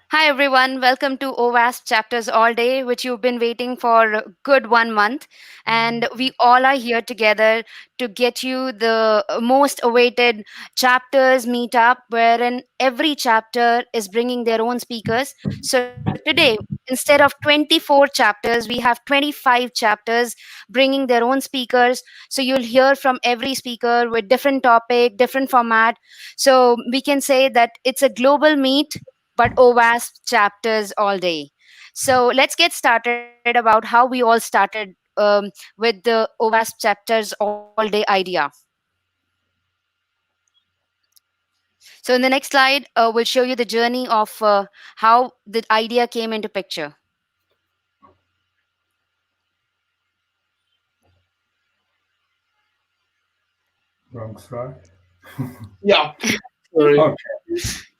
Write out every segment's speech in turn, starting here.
Hi everyone, welcome to OWASP Chapters All Day, which you've been waiting for a good 1 month. And we all are here together to get you the most awaited chapters meetup, wherein every chapter is bringing their own speakers. So today, instead of 24 chapters, we have 25 chapters bringing their own speakers. So you'll hear from every speaker with different topic, different format. So we can say that it's a global meet but OWASP chapters all day. So let's get started about how we all started with the OWASP chapters all day idea. So in the next slide, we'll show you the journey of how the idea came into picture. Wrong slide. Yeah. Sorry. Okay.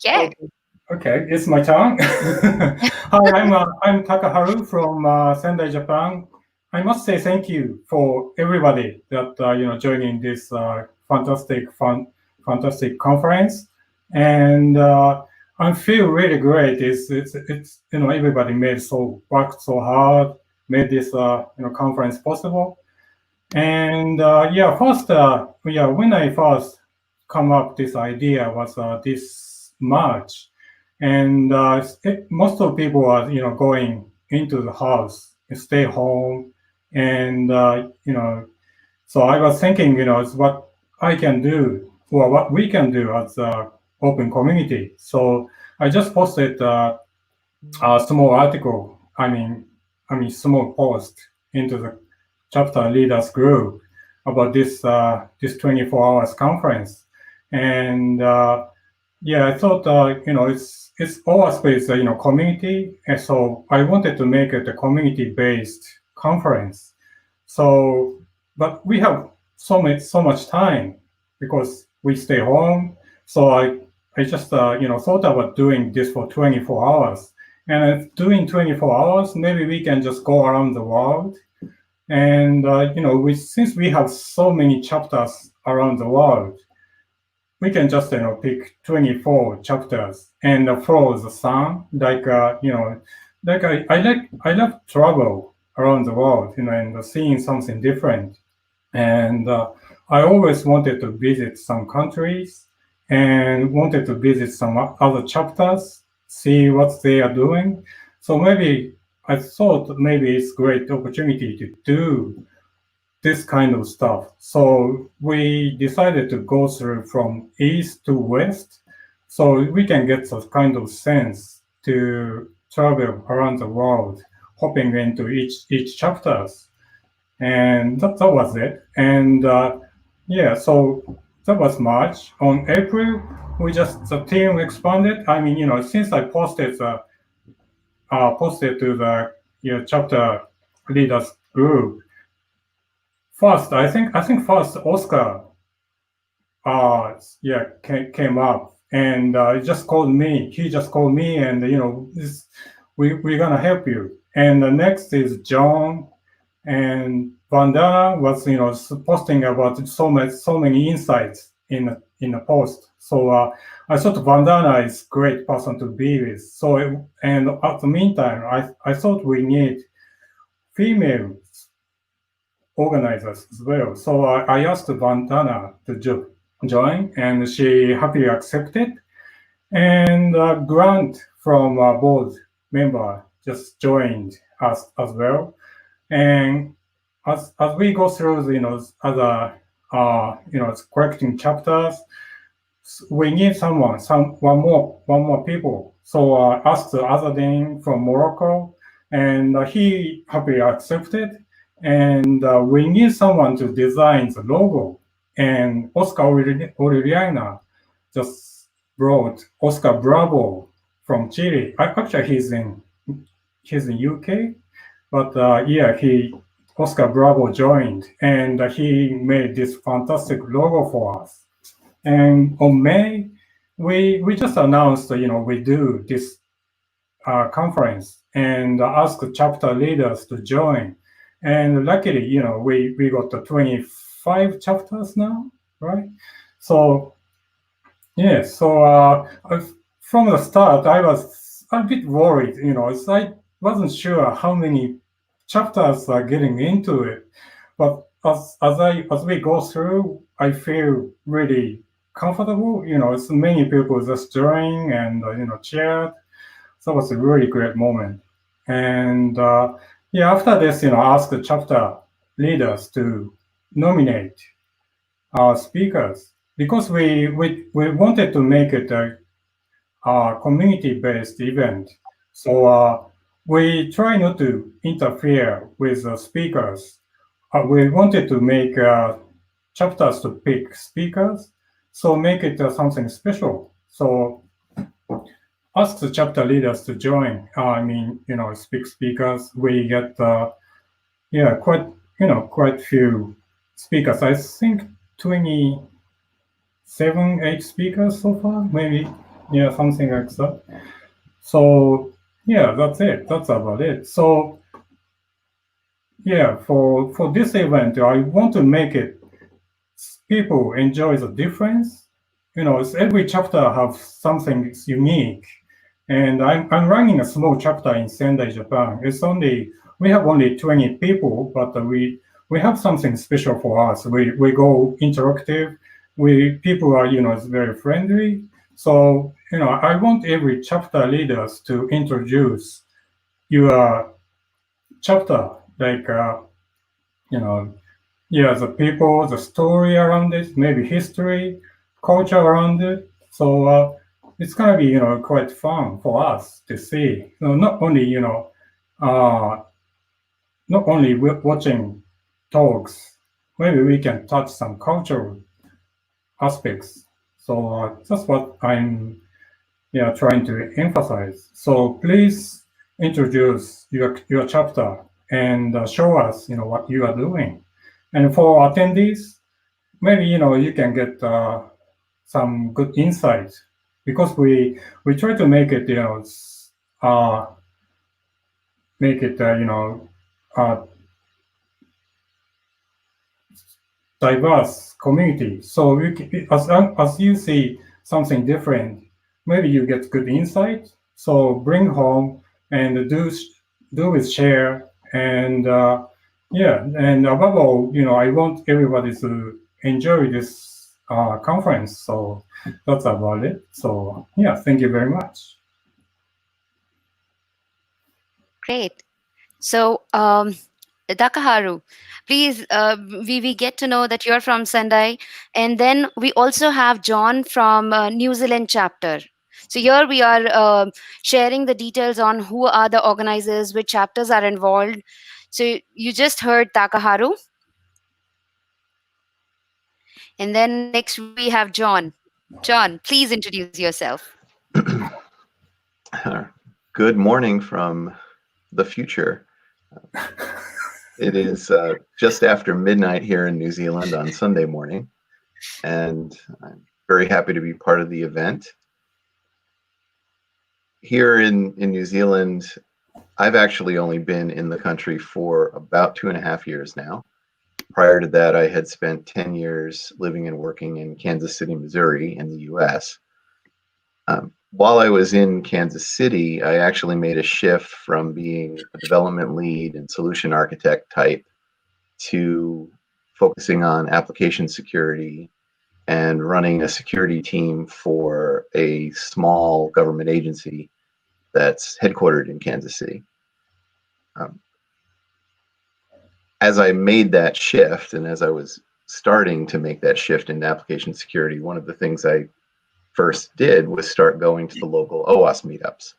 Yeah. Okay, it's my turn. Hi, I'm Takaharu from Sendai, Japan. I must say thank you for everybody that joining this fantastic conference, and I feel really great. It's everybody worked so hard, made this conference possible. And when I first come up this idea was this March, and most of people are going into the house, stay home, and so I was thinking it's what I can do or what we can do as a open community. So I just posted a small article. I mean small post into the chapter leaders group about this 24 hours conference, and I thought it's OWASP community, and so I wanted to make it a community based conference. So, but we have so much time because we stay home. So I just thought about doing this for 24 hours. And if doing 24 hours, maybe we can just go around the world. And since we have so many chapters around the world, we can just pick 24 chapters and follow the sun. I love travel around the world, and seeing something different. And I always wanted to visit some countries and wanted to visit some other chapters, see what they are doing. So maybe I thought maybe it's a great opportunity to do this kind of stuff. So we decided to go through from east to west, so we can get some kind of sense to travel around the world, hopping into each chapters, and that was it. And so that was March. On April, the team expanded. I mean, since I posted to the chapter leaders group. First, first Oscar, came up and just called me. He just called me, and we're gonna help you. And the next is John, and Vandana was posting about so many insights in a post. So I thought Vandana is great person to be with. So and at the meantime, I thought we need female organizers as well. So I asked Vandana to join, and she happily accepted. And Grant from board member just joined us as well. And as we go through the other correcting chapters, we need one more people. So asked Azadin from Morocco, and he happily accepted. And we need someone to design the logo. And Oscar Aureliana just brought Oscar Bravo from Chile. Actually, he's in UK, but Oscar Bravo joined, and he made this fantastic logo for us. And on May, we just announced, we do this conference and ask chapter leaders to join. And luckily, we got the 25 chapters now, right? So Yeah, so from the start, I was a bit worried. I wasn't sure how many chapters are getting into it. But as we go through, I feel really comfortable. It's many people just join and chat. So it was a really great moment. And yeah, after this, ask the chapter leaders to nominate speakers because we wanted to make it a community-based event. So we try not to interfere with the speakers. We wanted to make chapters to pick speakers, so make it something special. So ask the chapter leaders to join. Speakers. We get yeah, quite few speakers. I think 27, 8 speakers so far, maybe. Yeah, something like that. So yeah, that's it. That's about it. So yeah, for this event, I want to make it people enjoy the difference. Every chapter have something unique. And I'm running a small chapter in Sendai, Japan. We have only 20 people, but we have something special for us. We go interactive. We people are very friendly. So I want every chapter leaders to introduce your chapter, like you know yeah, the people, the story around it, maybe history, culture around it. So it's gonna be quite fun for us to see. Uh, not only watching talks, maybe we can touch some cultural aspects. So that's what I'm trying to emphasize. So please introduce your chapter and show us what you are doing. And for attendees, maybe you can get some good insight because we try to make it uh, make it uh, diverse community. So as you see something different, maybe you get good insight. So bring home and do with share and yeah, and above all, I want everybody to enjoy this conference. So that's about it. So yeah, thank you very much. Great. So, Takaharu, please, we get to know that you're from Sendai, and then we also have John from New Zealand chapter. So here we are sharing the details on who are the organizers, which chapters are involved. So you just heard Takaharu, and then next we have John. John, please introduce yourself. Good morning from the future. It is just after midnight here in New Zealand on Sunday morning, and I'm very happy to be part of the event. Here in New Zealand, I've actually only been in the country for about 2.5 years now. Prior to that, I had spent 10 years living and working in Kansas City, Missouri in the US. While I was in Kansas City, I actually made a shift from being a development lead and solution architect type to focusing on application security and running a security team for a small government agency that's headquartered in Kansas City. As I made that shift and as I was starting to make that shift into application security, one of the things I first did was start going to the local OWASP meetups.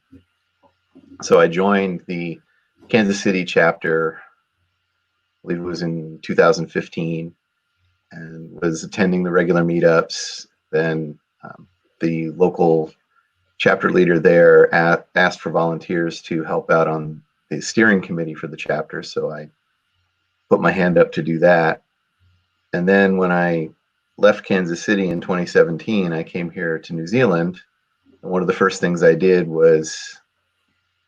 So I joined the Kansas City chapter, I believe it was in 2015, and was attending the regular meetups. Then the local chapter leader there asked for volunteers to help out on the steering committee for the chapter. So I put my hand up to do that. And then when I left Kansas City in 2017, I came here to New Zealand. And one of the first things I did was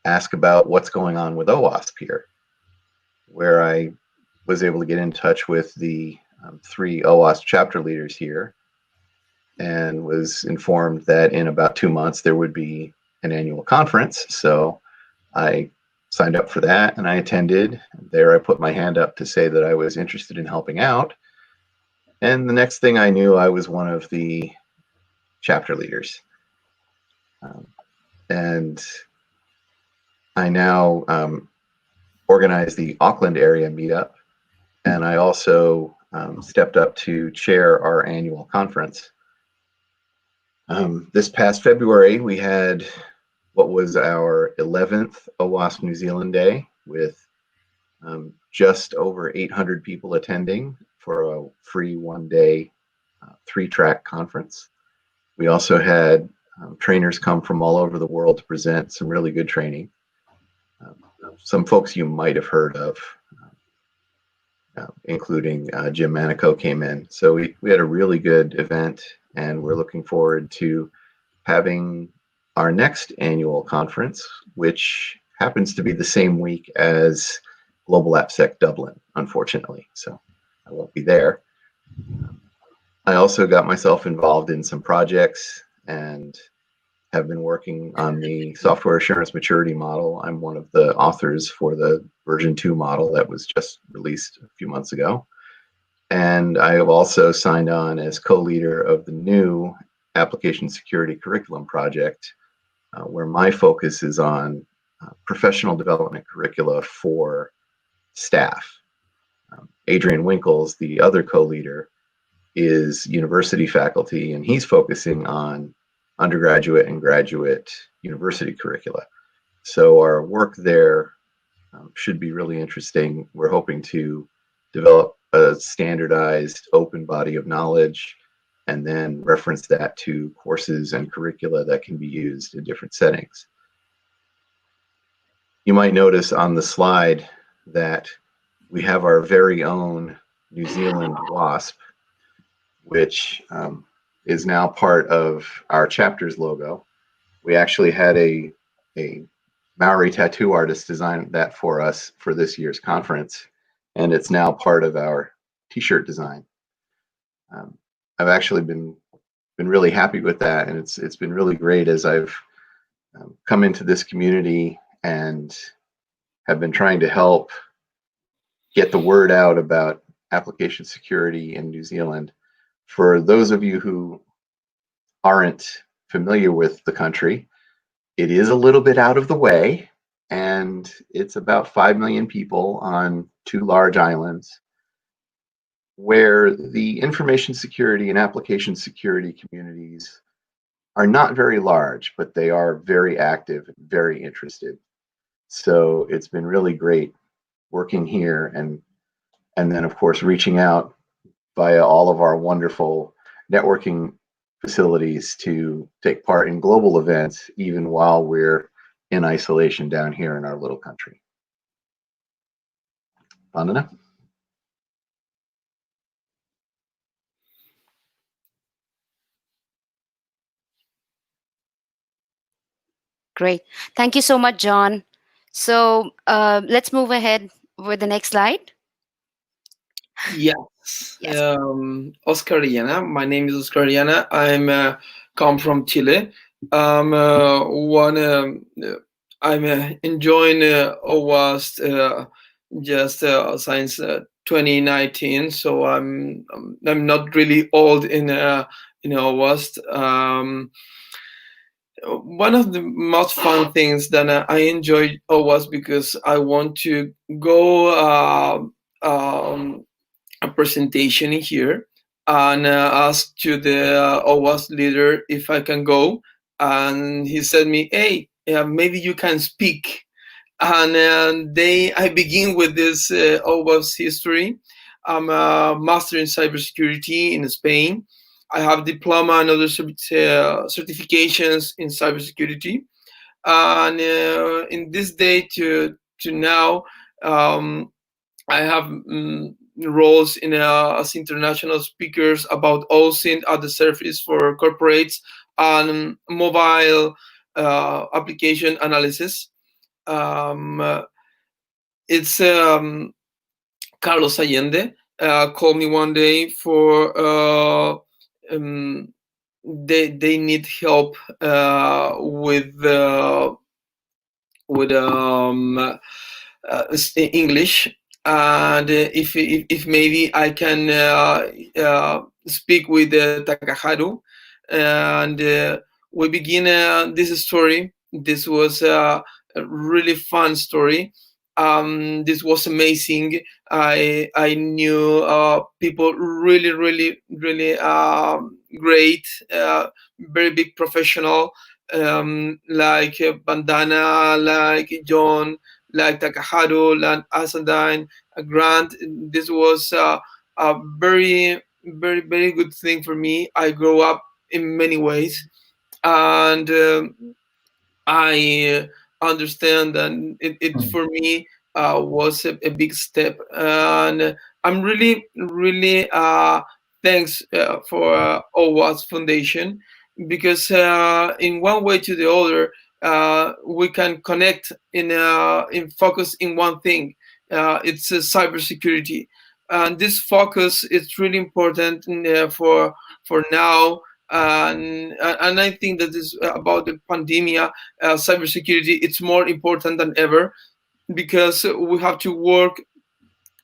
ask about what's going on with OWASP here, where I was able to get in touch with the 3 OWASP chapter leaders here. and was informed that in about 2 months there would be an annual conference. So I signed up for that and I attended. There I put my hand up to say that I was interested in helping out. And the next thing I knew, I was one of the chapter leaders. And I now organize the Auckland area meetup. And I also stepped up to chair our annual conference. This past February, we had what was our 11th OWASP New Zealand Day with just over 800 people attending for a free one-day, 3-track conference. We also had trainers come from all over the world to present some really good training. Some folks you might have heard of, including Jim Manico came in. So we had a really good event, and we're looking forward to having our next annual conference, which happens to be the same week as Global AppSec Dublin, unfortunately. So I won't be there. I also got myself involved in some projects and have been working on the software assurance maturity model. I'm one of the authors for the version 2 model that was just released a few months ago. And I have also signed on as co-leader of the new application security curriculum project, where my focus is on professional development curricula for staff. Adrian Winkles, the other co-leader, is university faculty, and he's focusing on undergraduate and graduate university curricula. So our work there should be really interesting. We're hoping to develop a standardized open body of knowledge and then reference that to courses and curricula that can be used in different settings. You might notice on the slide that we have our very own New Zealand WASP, which is now part of our chapter's logo. We actually had a Maori tattoo artist design that for us for this year's conference, and it's now part of our t-shirt design. I've actually been really happy with that, and it's been really great as I've come into this community and have been trying to help get the word out about application security in New Zealand. For those of you who aren't familiar with the country, it is a little bit out of the way, and it's about 5 million people on 2 large islands, where the information security and application security communities are not very large, but they are very active, very interested. So it's been really great working here, and then of course reaching out via all of our wonderful networking facilities to take part in global events, even while we're in isolation down here in our little country. Vandana? Great. Thank you so much, John. So let's move ahead with the next slide. Yes. Yes. Oscar Yana. My name is Oscar Yana. I'm come from Chile. I'm enjoying OWASP just since 2019. So I'm not really old in OWASP. One of the most fun things that I enjoy OWASP because I want to go a presentation in here and asked to the OWASP leader if I can go, and he said me, "Hey, maybe you can speak." And I begin with this OWASP history. I'm a master in cybersecurity in Spain. I have diploma and other certifications in cybersecurity. And in this day to now, I have roles in as international speakers about OSINT at the surface for corporates and mobile application analysis. It's Carlos Allende called me one day for they need help with English, and if maybe I can speak with Takaharu, and we begin this story. This was a really fun story. This was amazing. I knew people really great, very big professional, like Bandana, like John, like Takaharu, like Asadine, Grant. This was a very good thing for me. I grew up in many ways, and I understand that it for me was a big step, and I'm really thanks for OWASP Foundation, because in one way to the other we can connect in focus in one thing. It's cybersecurity, and this focus is really important for now. And I think that is about the pandemic. Cybersecurity, it's more important than ever, because we have to work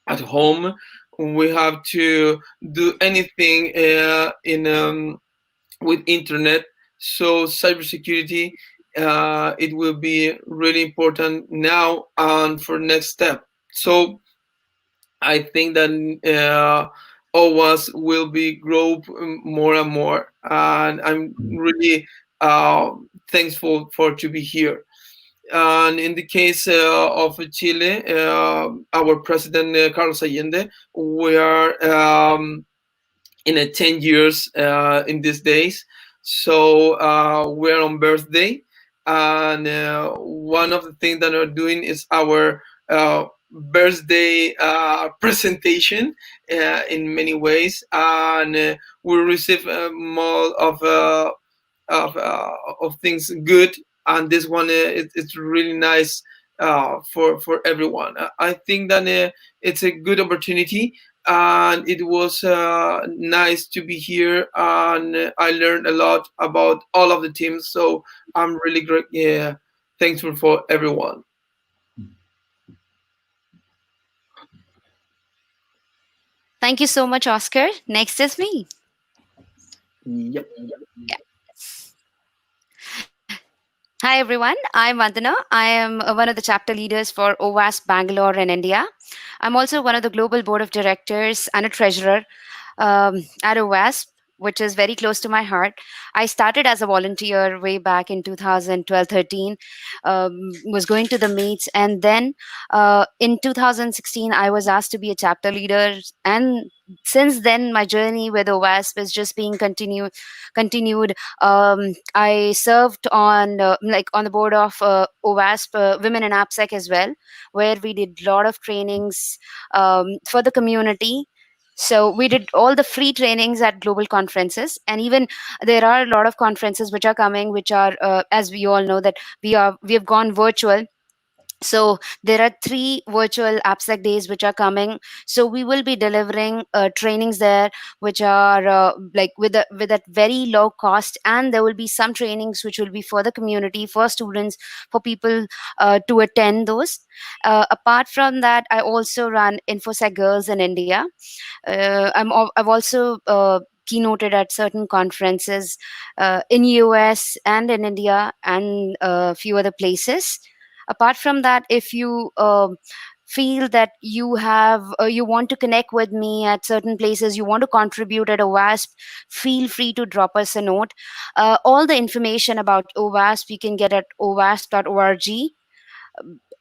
at home. We have to do anything in with internet. So cybersecurity, it will be really important now and for next step. So I think that OWASP will be grow more and more, and I'm really thankful for to be here. And in the case of Chile, our president Carlos Allende, we are in a 10 years in these days. So we're on birthday, and one of the things that we're doing is our birthday presentation in many ways, and we receive more of things good, and this one it's really nice for everyone. I think that it's a good opportunity, and it was nice to be here, and I learned a lot about all of the teams. So I'm really great. Yeah, thankful for everyone. Thank you so much, Oscar. Next is me. Yep. Yeah. Hi everyone, I'm Vandana. I am one of the chapter leaders for OWASP Bangalore in India. I'm also one of the global board of directors and a treasurer at OWASP, which is very close to my heart. I started as a volunteer way back in 2012-13, was going to the meets, and then in 2016 I was asked to be a chapter leader, and since then my journey with OWASP is just being continued. I served on like on the board of OWASP Women in AppSec as well, where we did a lot of trainings for the community. So we did all the free trainings at global conferences, and even there are a lot of conferences which are coming, which are as we all know that we have gone virtual. So there are 3 virtual AppSec days which are coming. So we will be delivering trainings there, which are like with a very low cost, and there will be some trainings which will be for the community, for students, for people to attend those. Apart from that, I also run InfoSec Girls in India. I've also keynoted at certain conferences in US and in India and a few other places. Apart from that, if you feel that you want to connect with me at certain places, you want to contribute at OWASP, feel free to drop us a note. All the information about OWASP you can get at owasp.org.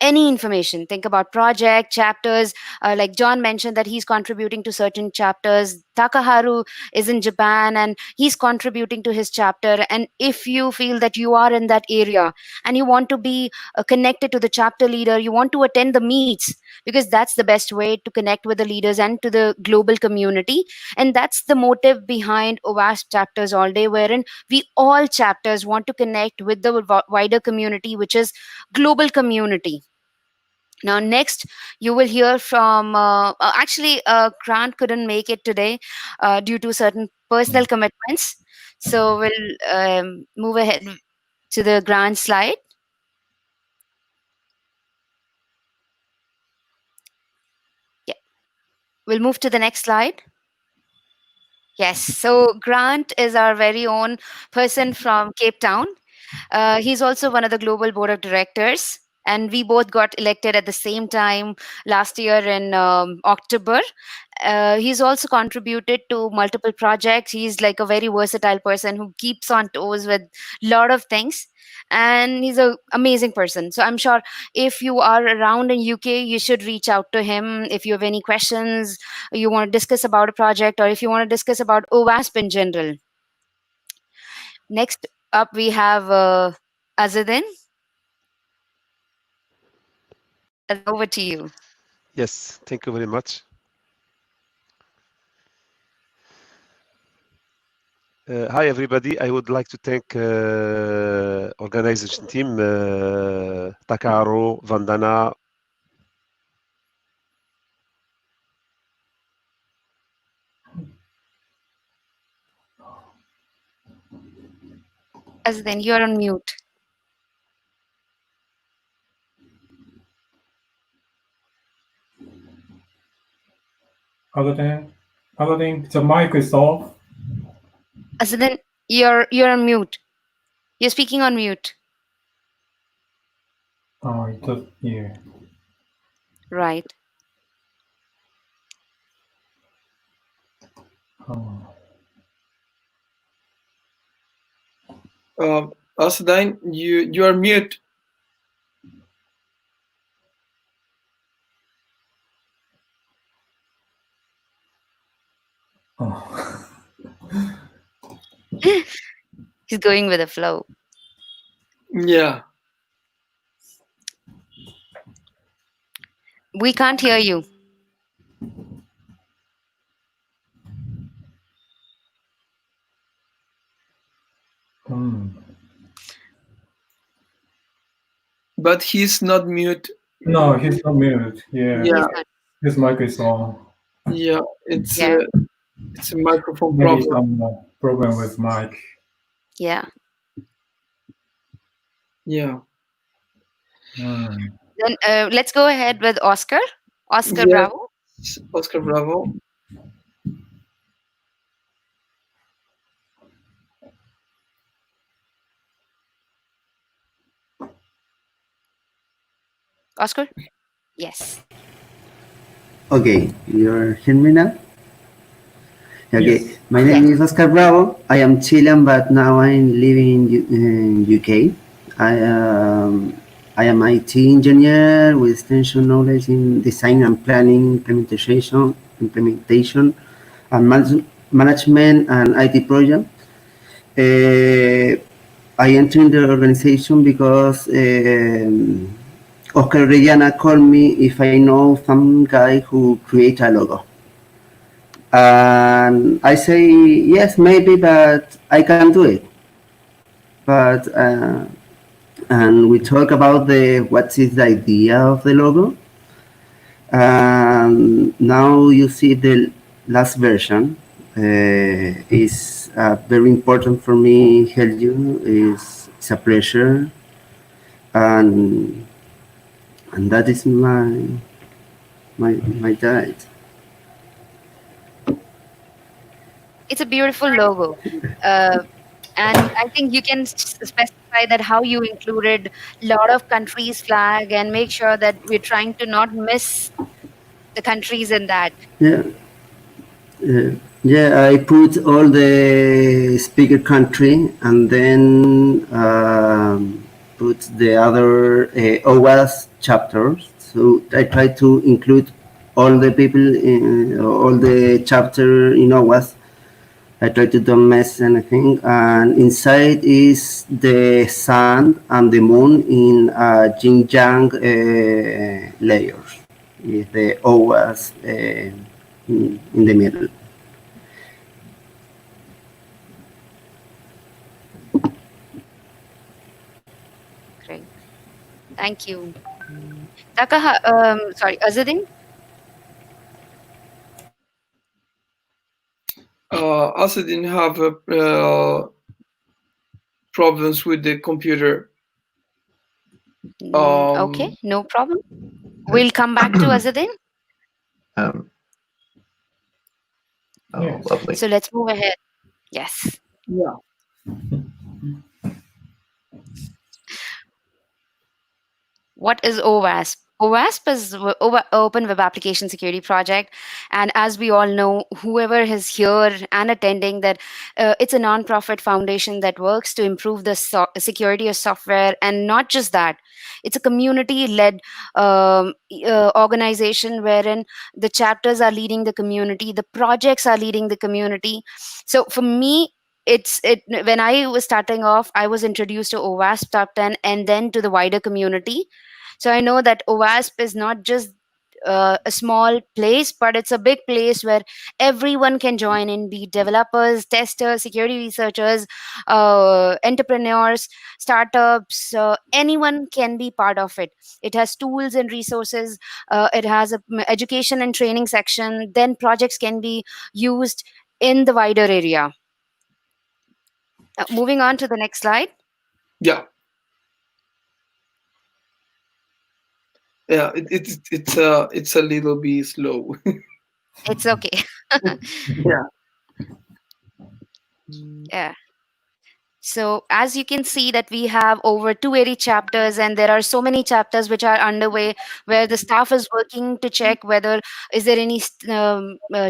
Any information, think about project chapters, like John mentioned that he's contributing to certain chapters. Takaharu is in Japan and he's contributing to his chapter, and if you feel that you are in that area and you want to be connected to the chapter leader, you want to attend the meets, because that's the best way to connect with the leaders and to the global community. And that's the motive behind OWASP Chapters All Day, wherein we all chapters want to connect with the wider community, which is global community. Now, next, you will hear from actually, Grant couldn't make it today due to certain personal commitments. So, we'll move ahead to the Grant slide. Yeah, we'll move to the next slide. Yes, so Grant is our very own person from Cape Town. He's also one of the global board of directors, and we both got elected at the same time last year in October. He's also contributed to multiple projects. He's like a very versatile person who keeps on toes with a lot of things, and he's an amazing person. So I'm sure if you are around in UK, you should reach out to him if you have any questions, you want to discuss about a project, or if you want to discuss about OWASP in general. Next up, we have Azadin. Over to you. Yes, thank you very much. Hi, everybody. I would like to thank organization team, Takaro, Vandana. Azadin, you're on mute. Other than the mic is off. Azadin, you're on mute. You're speaking on mute. Oh, it does, yeah. Right. Oh. Asadain, you are mute. Oh. He's going with the flow. Yeah. We can't hear you. But he's not mute. No, he's not mute. Yeah. Yeah. His mic is on. Yeah, it's Yeah. it's a microphone Maybe problem. some problem with mic. Yeah. Yeah. Then let's go ahead with Oscar. Oscar Yes, Bravo. Oscar Bravo. Oscar? Yes. Okay, you're hearing me now? Okay, Yes. my name is Oscar Bravo. I am Chilean, but now I'm living in UK. I am IT engineer with extensive knowledge in design and planning, implementation, and management and IT projects. I entered the organization because Oscar Orellana called me if I know some guy who create a logo. And I say, yes, maybe, but I can do it. But, and we talk about what is the idea of the logo. And now you see the last version is very important for me. Help you it's a pleasure, and that is my diet. It's a beautiful logo. And I think you can specify that how you included a lot of countries' flag and make sure that we're trying to not miss the countries in that. Yeah. Yeah, I put all the speaker country and then put the other OWASP chapters. So I try to include all the people in all the chapter in OWASP. I try to don't miss anything. And inside is the sun and the moon in yin yang layers. Is the OWASP in the middle. Great. Thank you. Sorry, Azadin. Also didn't have problems with the computer. Okay, no problem. We'll come back to Azadin. Oh, Yes. lovely. So let's move ahead. Yes. Yeah. What is OWASP? OWASP is Open Web Application Security Project, and as we all know, whoever is here and attending, that it's a non-profit foundation that works to improve the security of software, and not just that, it's a community-led organization wherein the chapters are leading the community, the projects are leading the community. So for me, when I was starting off, I was introduced to OWASP Top 10 and then to the wider community. So I know that OWASP is not just a small place, but it's a big place where everyone can join in, be developers, testers, security researchers, entrepreneurs, startups, anyone can be part of it. It has tools and resources, it has a education and training section, then projects can be used in the wider area. Moving on to the next slide. Yeah. Yeah, it's a little bit slow. It's okay. Yeah. Yeah. So as you can see that we have over 280 chapters, and there are so many chapters which are underway where the staff is working to check whether is there any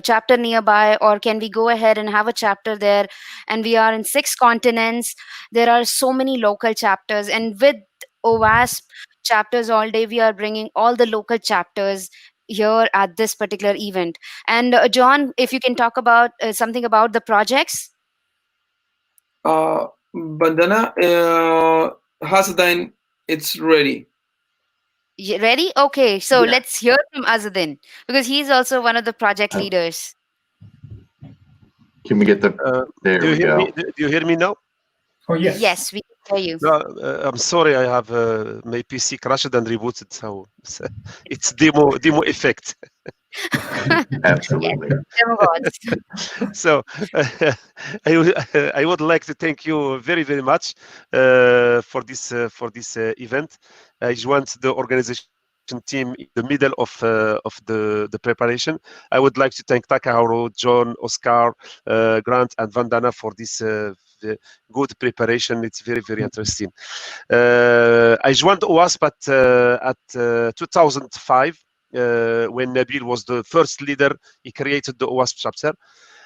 chapter nearby, or can we go ahead and have a chapter there. And we are in 6 continents. There are so many local chapters, and with OWASP Chapters All Day, we are bringing all the local chapters here at this particular event. And John, if you can talk about something about the projects. Bandana, Hasdan, it's ready. Ready? Okay, so Yeah. let's hear from Azadin because he's also one of the project Oh, leaders. can we get the? There Do you we hear me? go. Do you hear me now? Oh, yes. Yes, we can hear you. No, I'm sorry. I have my PC crashed and rebooted, so it's demo effect. Yes, Absolutely. demigods. So I would like to thank you very, very much for this event. I joined the organization team in the middle of the preparation. I would like to thank Takahiro, John, Oscar, Grant, and Vandana for this good preparation. It's very, very interesting. I joined OWASP at 2005. When Nabil was the first leader, he created the OWASP chapter.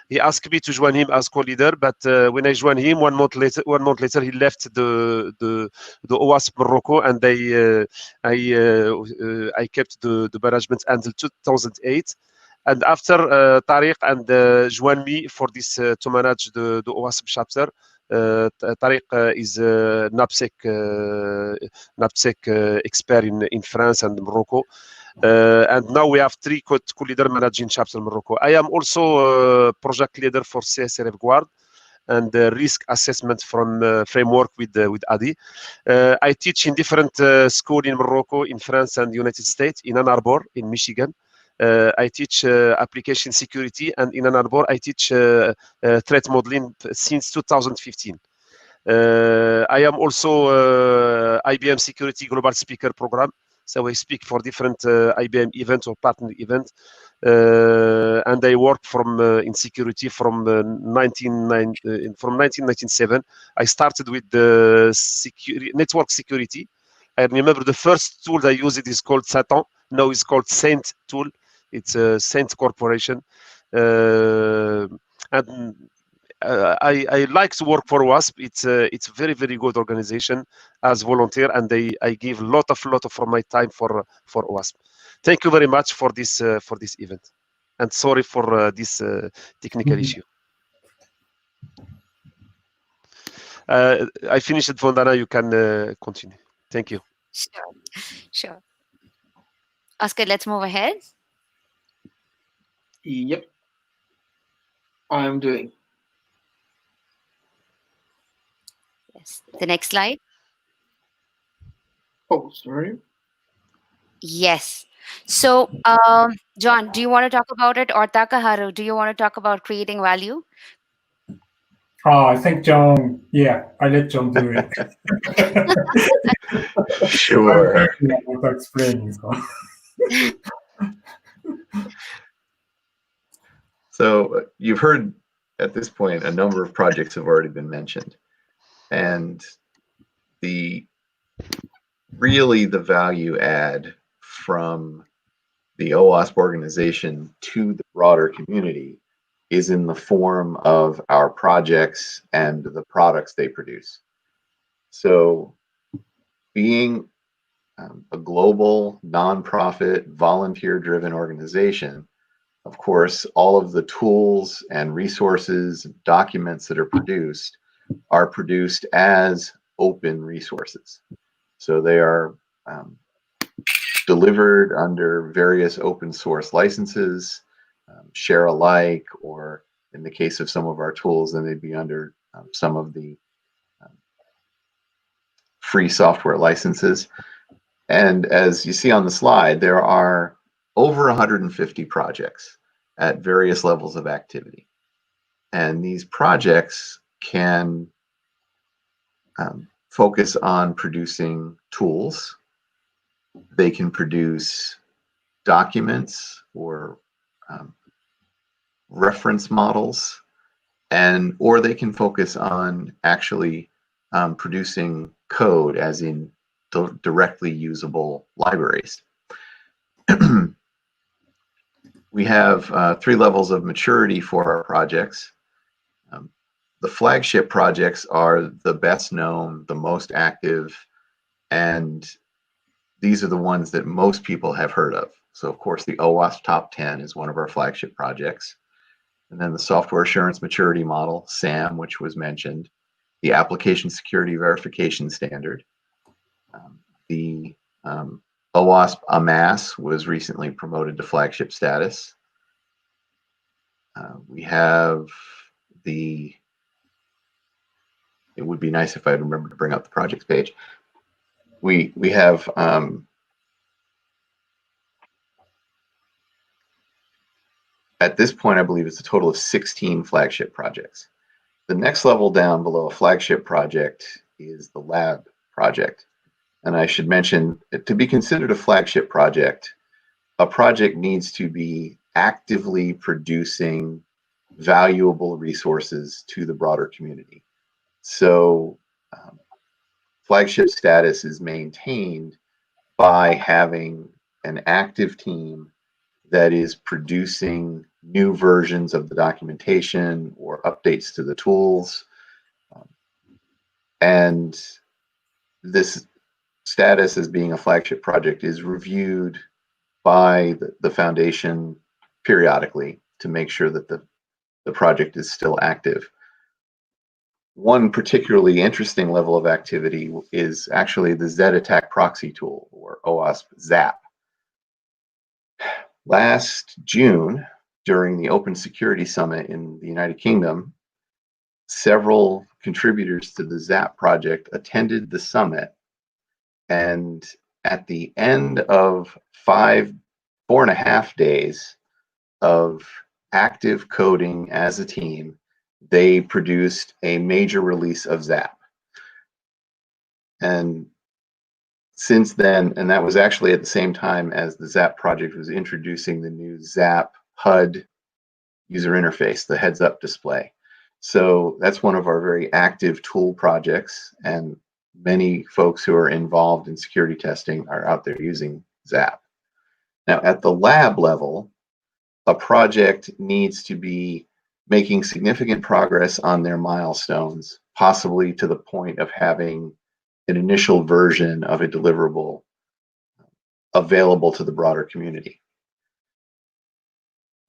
He asked me to join him as co-leader, but when I joined him 1 month later, he left the OWASP Morocco, and I kept the management until 2008. And after Tariq and joined me for this to manage the OWASP chapter. Tariq is a NAPSEC expert in France and Morocco. And now we have 3 co-leader managing chapter Morocco. I am also project leader for CSRF Guard and risk assessment from framework with Adi. I teach in different schools in Morocco, in France, and United States, in Ann Arbor, in Michigan. I teach application security, and in Ann Arbor, I teach threat modeling since 2015. I am also IBM Security Global Speaker Program. So I speak for different IBM events or partner events. And I work in security from 1997. I started with the network security. I remember the first tool I used is called Satan. Now it's called Saint tool. It's a Saint corporation. And I like to work for WASP. It's a very, very good organization as volunteer, and I give a lot of from my time for WASP. Thank you very much for this event, and sorry for this technical issue. I finished it, Vandana. You can continue. Thank you. Sure. Oscar, let's move ahead. Yep. I'm doing. Yes. The next slide. Oh, sorry. Yes. So, John, do you want to talk about it, or Takaharu, do you want to talk about creating value? I think John, yeah, I let John do it. I'm Sure. thinking about explaining. So. So you've heard at this point a number of projects have already been mentioned, and the really the value add from the OWASP organization to the broader community is in the form of our projects and the products they produce. So being a global, nonprofit, volunteer-driven organization, of course, all of the tools and resources, documents that are produced as open resources. So they are delivered under various open source licenses, share alike, or in the case of some of our tools, then they'd be under some of the free software licenses. And as you see on the slide, there are over 150 projects at various levels of activity. And these projects can focus on producing tools. They can produce documents or reference models, or they can focus on actually producing code, as in directly usable libraries. We have 3 levels of maturity for our projects. The flagship projects are the best known, the most active, and these are the ones that most people have heard of. So of course the OWASP Top 10 is one of our flagship projects. And then the Software Assurance Maturity Model, SAM, which was mentioned, the Application Security Verification Standard, the OWASP AMAS was recently promoted to flagship status. We have it would be nice if I remember to bring up the projects page. We have at this point, I believe it's a total of 16 flagship projects. The next level down below a flagship project is the lab project. And I should mention, to be considered a flagship project, a project needs to be actively producing valuable resources to the broader community. So flagship status is maintained by having an active team that is producing new versions of the documentation or updates to the tools. And this status as being a flagship project is reviewed by the foundation periodically to make sure that the project is still active. One particularly interesting level of activity is actually the Z-Attack proxy tool, or OWASP ZAP. Last June, during the Open Security Summit in the United Kingdom, several contributors to the ZAP project attended the summit, and at the end of 4.5 days of active coding as a team, they produced a major release of ZAP. And since then, and that was actually at the same time as the ZAP project was introducing the new ZAP HUD user interface, the heads-up display. So that's one of our very active tool projects, and many folks who are involved in security testing are out there using ZAP. Now, at the lab level, a project needs to be making significant progress on their milestones, possibly to the point of having an initial version of a deliverable available to the broader community.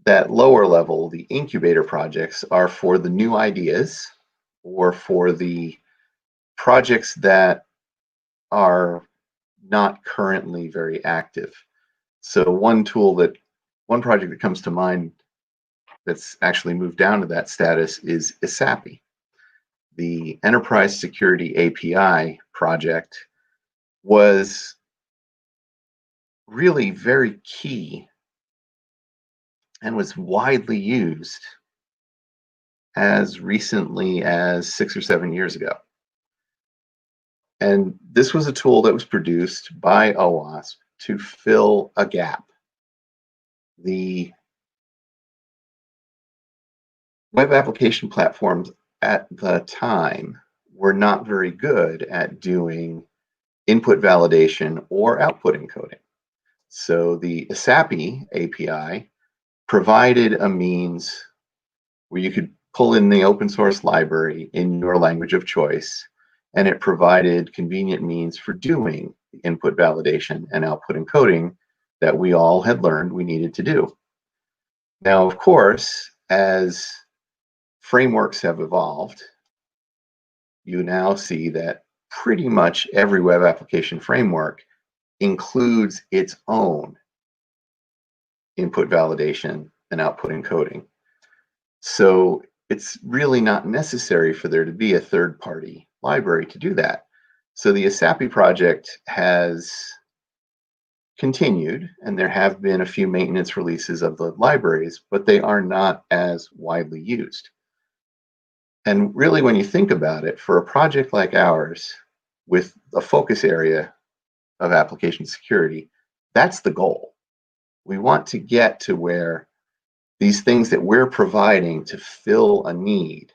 That lower level, the incubator projects, are for the new ideas or for the projects that are not currently very active. So one project that comes to mind that's actually moved down to that status is ISAPI. The Enterprise Security API project was really very key and was widely used as recently as 6 or 7 years ago. And this was a tool that was produced by OWASP to fill a gap. The web application platforms at the time were not very good at doing input validation or output encoding. So the ASAPI API provided a means where you could pull in the open source library in your language of choice, and it provided convenient means for doing input validation and output encoding that we all had learned we needed to do. Now, of course, as frameworks have evolved, you now see that pretty much every web application framework includes its own input validation and output encoding. So it's really not necessary for there to be a third-party library to do that. So the ASAPI project has continued, and there have been a few maintenance releases of the libraries, but they are not as widely used. And really, when you think about it, for a project like ours, with a focus area of application security, that's the goal. We want to get to where these things that we're providing to fill a need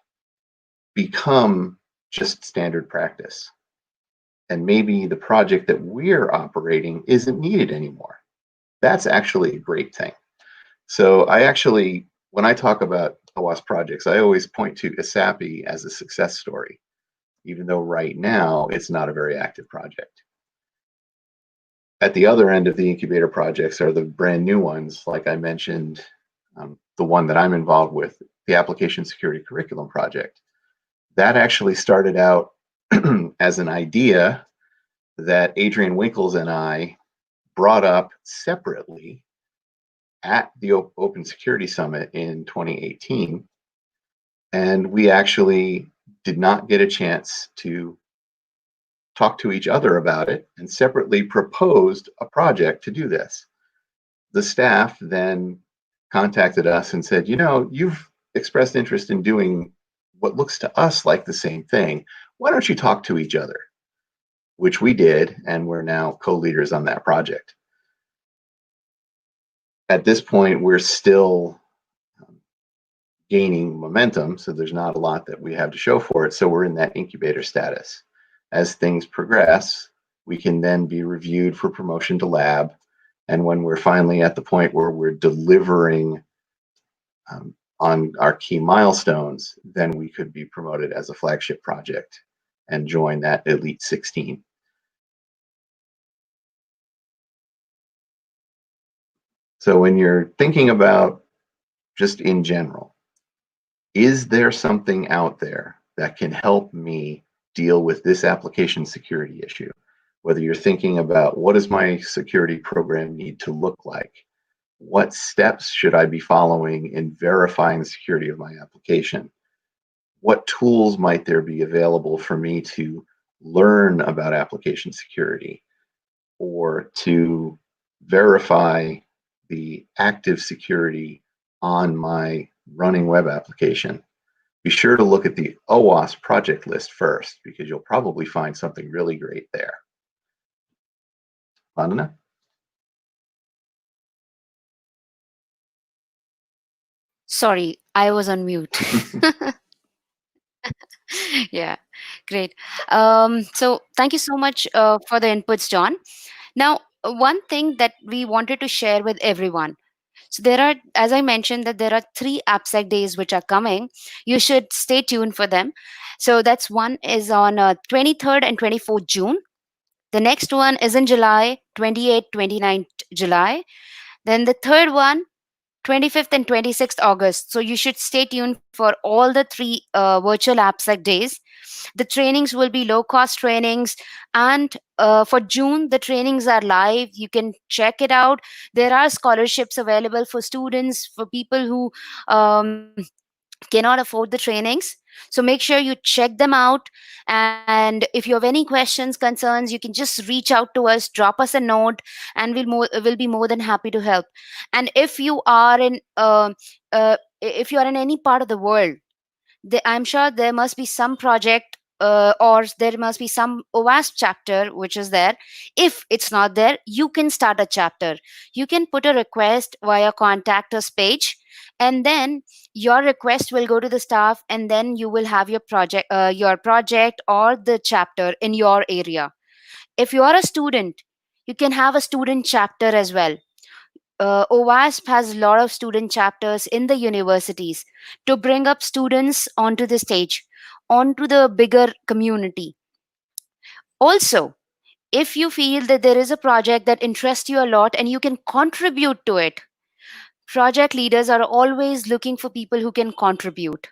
become just standard practice. And maybe the project that we're operating isn't needed anymore. That's actually a great thing. So I actually, when I talk about OWASP projects, I always point to ASAPI as a success story, even though right now it's not a very active project. At the other end of the incubator projects are the brand new ones, like I mentioned, the one that I'm involved with, the Application Security Curriculum Project. That actually started out as an idea that Adrian Winkles and I brought up separately at the Open Security Summit in 2018. And we actually did not get a chance to talk to each other about it and separately proposed a project to do this. The staff then contacted us and said, you know, you've expressed interest in doing what looks to us like the same thing. Why don't you talk to each other? Which we did, and we're now co-leaders on that project. At this point, we're still gaining momentum, so there's not a lot that we have to show for it. So we're in that incubator status. As things progress, we can then be reviewed for promotion to lab. And when we're finally at the point where we're delivering on our key milestones, then we could be promoted as a flagship project and join that Elite 16. So when you're thinking about just in general, is there something out there that can help me deal with this application security issue? Whether you're thinking about what does my security program need to look like? What steps should I be following in verifying the security of my application? What tools might there be available for me to learn about application security or to verify the active security on my running web application? Be sure to look at the OWASP project list first, because you'll probably find something really great there. Vandana? Sorry, I was on mute. Yeah, great. So thank you so much for the inputs, John. Now, one thing that we wanted to share with everyone. So there are, as I mentioned, that there are 3 AppSec days which are coming. You should stay tuned for them. So that's one is on 23rd and 24th June. The next one is in July, 28th, 29th July. Then the third one, 25th and 26th August. So you should stay tuned for all the 3 virtual AppSec days. The trainings will be low cost trainings, and for June the trainings are live. You can check it out. There are scholarships available for students, for people who cannot afford the trainings. So make sure you check them out. And if you have any questions, concerns, you can just reach out to us, drop us a note, and we'll be more than happy to help. And if you are in any part of the world, I'm sure there must be some project, or there must be some OWASP chapter which is there. If it's not there, you can start a chapter. You can put a request via contact us page, and then your request will go to the staff, and then you will have your project or the chapter in your area. If you are a student, you can have a student chapter as well. OWASP has a lot of student chapters in the universities to bring up students onto the stage, onto the bigger community. Also, if you feel that there is a project that interests you a lot and you can contribute to it, project leaders are always looking for people who can contribute.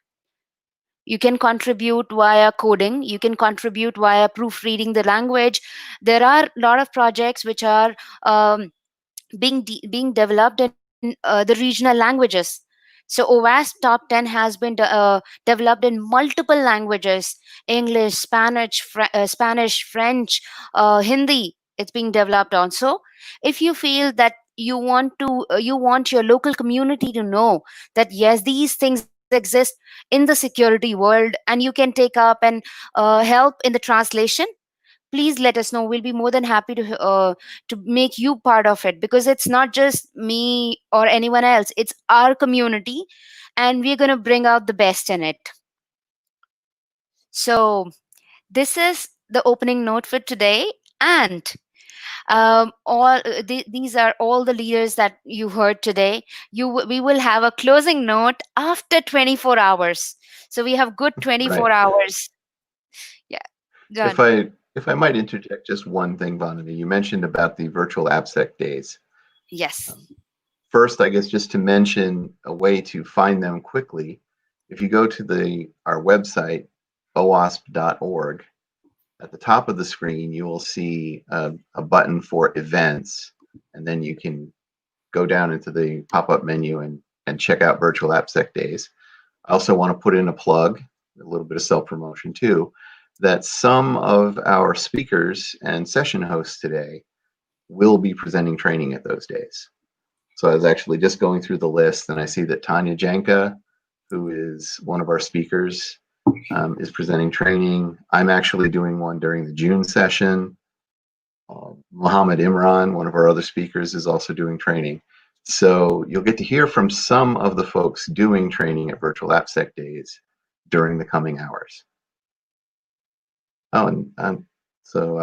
You can contribute via coding, you can contribute via proofreading the language. There are a lot of projects which are being developed in the regional languages. So OWASP Top 10 has been developed in multiple languages: English, Spanish, French, Hindi. It's being developed also. If you feel that you want your local community to know that yes, these things exist in the security world, and you can take up and help in the translation, please let us know. We'll be more than happy to make you part of it, because it's not just me or anyone else, it's our community, and we're going to bring out the best in it. So this is the opening note for today. And these are all the leaders that you heard today. We will have a closing note after 24 hours. So we have good 24 Right. hours. Yeah, If done. I might interject just one thing, Vanana, you mentioned about the virtual AppSec days. Yes. First, I guess just to mention a way to find them quickly. If you go to our website, owasp.org, at the top of the screen, you will see a button for events, and then you can go down into the pop-up menu and check out virtual AppSec days. I also want to put in a plug, a little bit of self-promotion too, that some of our speakers and session hosts today will be presenting training at those days. So I was actually just going through the list, and I see that Tanya Janka, who is one of our speakers, is presenting training. I'm actually doing one during the June session. Mohammed Imran, one of our other speakers, is also doing training. So you'll get to hear from some of the folks doing training at Virtual AppSec Days during the coming hours. Oh, and so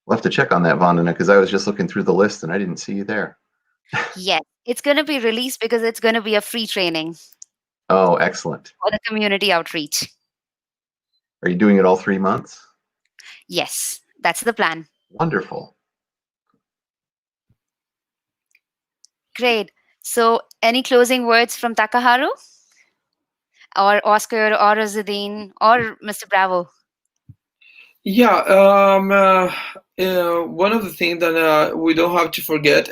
we'll have to check on that, Vandana, because I was just looking through the list and I didn't see you there. Yes, it's going to be released because it's going to be a free training Oh, excellent. for the community outreach. Are you doing it all 3 months? Yes, that's the plan. Wonderful. Great. So, any closing words from Takaharu or Oscar or Azadine or Mr. Bravo? Yeah, one of the things that we don't have to forget,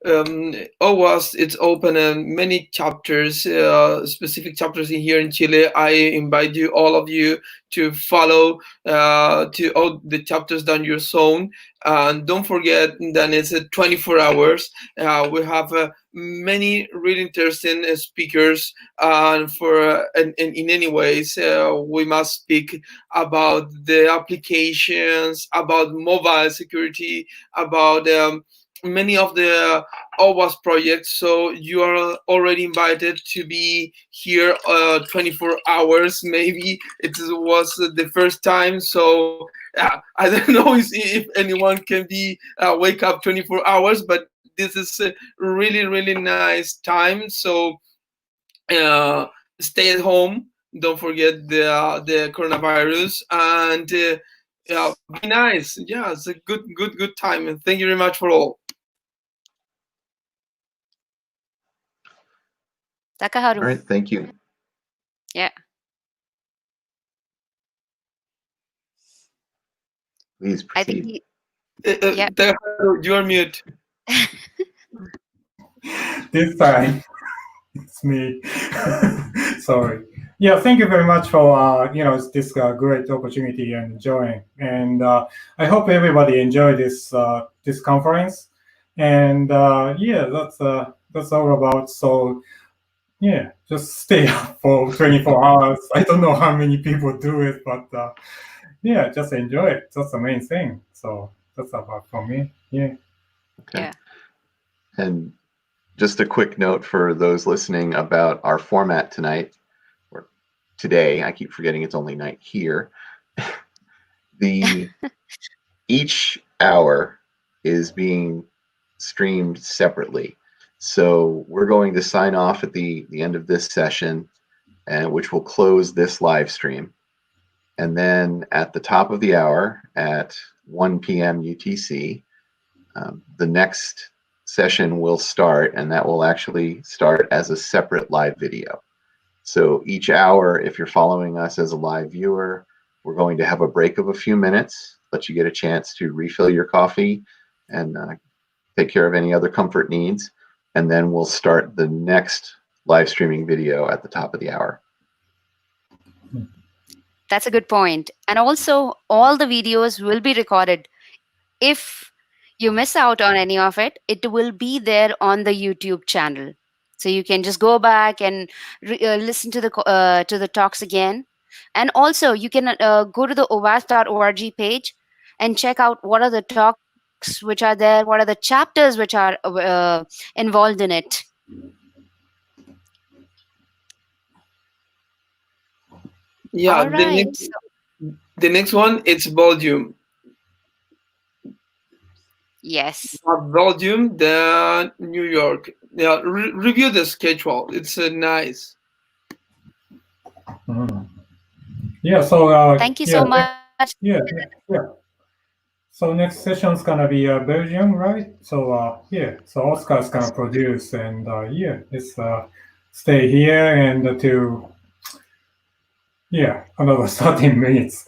OWASP, it's open in many chapters, specific chapters in here in Chile. I invite you, all of you, to follow to all the chapters down your zone. And don't forget that it's 24 hours. We have many really interesting speakers, and in any ways, we must speak about the applications, about mobile security, about many of the OWASP projects. So you are already invited to be here 24 hours. Maybe it was the first time. So I don't know if anyone can be wake up 24 hours, but this is a really, really nice time. So stay at home. Don't forget the coronavirus, and be nice. Yeah, it's a good time. And thank you very much for all. Takaharu. All right, thank you. Yeah. Please I think proceed. yeah. You are mute. This time, it's me. Sorry. Yeah, thank you very much for this great opportunity and joining. And I hope everybody enjoyed this conference. And yeah, that's all about. So yeah, just stay up for 24 hours. I don't know how many people do it, but yeah, just enjoy it. That's the main thing. So that's about for me. Yeah. Okay. Yeah. And just a quick note for those listening about our format tonight, or today. I keep forgetting it's only night here. Each hour is being streamed separately. So we're going to sign off at the end of this session, and which will close this live stream. And then at the top of the hour at 1 p.m. UTC, the next session will start, and that will actually start as a separate live video. So each hour, if you're following us as a live viewer, we're going to have a break of a few minutes, let you get a chance to refill your coffee and take care of any other comfort needs. And then we'll start the next live streaming video at the top of the hour. That's a good point. And also, all the videos will be recorded. If you miss out on any of it, it will be there on the YouTube channel. So you can just go back and listen to the talks again. And also, you can go to the owasp.org page and check out what are the talks which are there, what are the chapters which are involved in it. Yeah, All right. the next one, it's volume. Yes. Volume, then New York. Yeah, review the schedule. It's nice. Mhm. Yeah. So Thank you yeah, so much. yeah, yeah. So next session's gonna be Belgium, right? So yeah, so Oscar's gonna produce, and yeah, it's stay here and to another 13 minutes,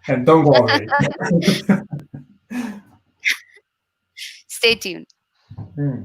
and don't go away. Stay tuned. Hmm.